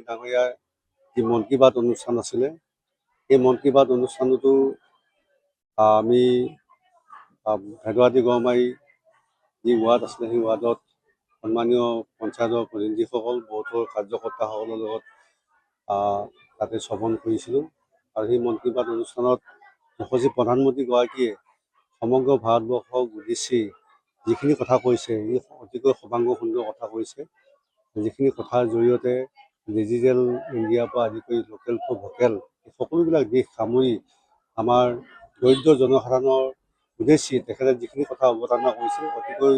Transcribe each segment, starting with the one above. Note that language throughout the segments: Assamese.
ডাঙৰীয়াৰ যি মন কী বাত অনুষ্ঠান আছিলে, এই মন কী বাত অনুষ্ঠানতো আমি ভেদুৱাটি গড়মাৰি যি ৱাৰ্ড আছিলে, সেই ৱাৰ্ডত সন্মানীয় পঞ্চায়তৰ প্ৰতিনিধিসকল, বহুতৰ কাৰ্যকৰ্তাসকলৰ লগত তাতে শ্ৰৱণ কৰিছিলোঁ। আৰু সেই মন কী বাত অনুষ্ঠানত যশস্বী প্ৰধানমন্ত্ৰীগৰাকীয়ে সমগ্ৰ ভাৰতবৰ্ষক উদ্দেশ্যি যিখিনি কথা কৈছে, ই অতিকৈ সৰ্বাংগ সুন্দৰ কথা কৈছে। যিখিনি কথাৰ জৰিয়তে ডিজিটেল ইণ্ডিয়াৰ পৰা আদি কৰি লোকেল ফৰ ভোকেল এই সকলোবিলাক দিশ সামৰি আমাৰ দৰিদ্ৰ জনসাধাৰণৰ উদ্দেশ্যি তেখেতে যিখিনি কথা অৱতাৰণা কৰিছে, অতিকৈ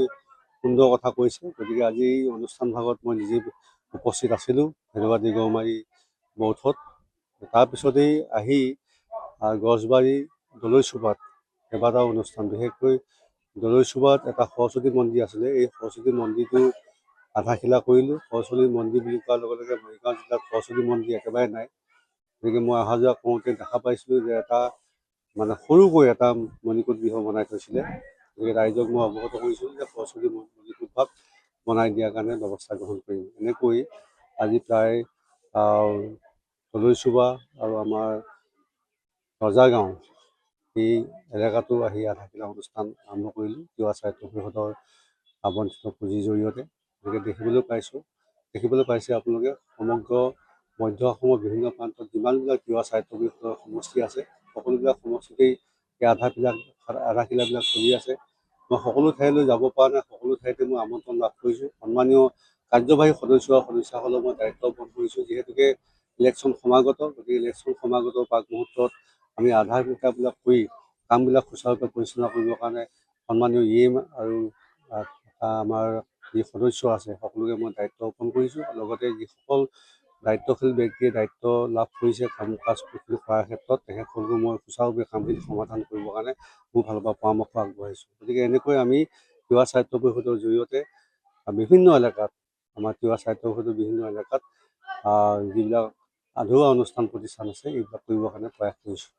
সুন্দৰ কথা কৈছে। গতিকে আজি এই অনুষ্ঠান ভাগত মই নিজে উপস্থিত আছিলোঁ ভেদুৱাটি গড়মাৰি বৌঠত। তাৰপিছতেই আহি গছবাৰী দলৈচুবাত কেইবাটাও অনুষ্ঠান, বিশেষকৈ দলৈচুবাত এটা সৰস্বতী মন্দিৰ আছিলে, এই সৰস্বতী মন্দিৰটো আধাশিলা কৰিলোঁ। সৰস্বতী মন্দিৰ বুলি কোৱাৰ লগে লগে মৰিগাঁও জিলাত সৰস্বতী মন্দিৰ একেবাৰে নাই। গতিকে মই অহা যোৱা কৰোঁতে দেখা পাইছিলোঁ যে এটা সৰুকৈ এটা মণিকূট গৃহ বনাই থৈছিলে। গতিকে ৰাইজক মই অৱগত কৰিছিলোঁ যে সৰস্বতী মণিকূট ভাগ বনাই দিয়াৰ কাৰণে ব্যৱস্থা গ্ৰহণ কৰিম। এনেকৈ আজি প্ৰায় দলৈচুবা আৰু আমাৰ ৰজাগাঁও এই এলেকাটো আহি আধাশিলা অনুষ্ঠান আৰম্ভ কৰিলোঁ তিৱা সাহিত্য পৰিষদৰ আবণ্টিত পুঁজিৰ জৰিয়তে। গতিকে দেখিবলৈ পাইছে আপোনালোকে সমগ্ৰ মধ্য অসমৰ বিভিন্ন প্ৰান্তত যিমানবিলাক তিৱা সাহিত্য পৰিষদৰ সমষ্টি আছে, সকলোবিলাক সমষ্টিতেই এই আধাশিলাবিলাক চলি আছে। মই সকলো ঠাইলৈ যাব পৰা নাই, সকলো ঠাইতে মই আমন্ত্ৰণ লাভ কৰিছোঁ। সন্মানীয় কাৰ্যবাহী সদস্যসকলক মই দায়িত্ব অৰ্পণ কৰিছোঁ। যিহেতুকে ইলেকশ্যন সমাগত, গতিকে ইলেকশ্যন সমাগত প্ৰাক মুহূৰ্তত আমি আধাশিলাবিলাক কৰি কামবিলাক সুচাৰুৰূপে পৰিচালনা কৰিবৰ কাৰণে সন্মানীয় EM আৰু আমাৰ যি সদস্য আছে সকলোকে মই দায়িত্ব অৰ্পণ কৰিছোঁ। লগতে যিসকল দায়িত্বশীল ব্যক্তিয়ে দায়িত্ব লাভ কৰিছে কাম কাজখিনি কৰাৰ ক্ষেত্ৰত, তেখেতসকলকো মই সুচাৰুৰূপে কামখিনি সমাধান কৰিবৰ কাৰণে মোৰ ফালৰ পৰা পৰামৰ্শ আগবঢ়াইছোঁ। গতিকে এনেকৈ আমি তিৱা সাহিত্য পৰিষদৰ জৰিয়তে বিভিন্ন এলেকাত, আমাৰ তিৱা সাহিত্য পৰিষদৰ বিভিন্ন এলেকাত যিবিলাক আধৰুৱা অনুষ্ঠান প্ৰতিষ্ঠান আছে, এইবিলাক কৰিবৰ কাৰণে প্ৰয়াস কৰিছোঁ।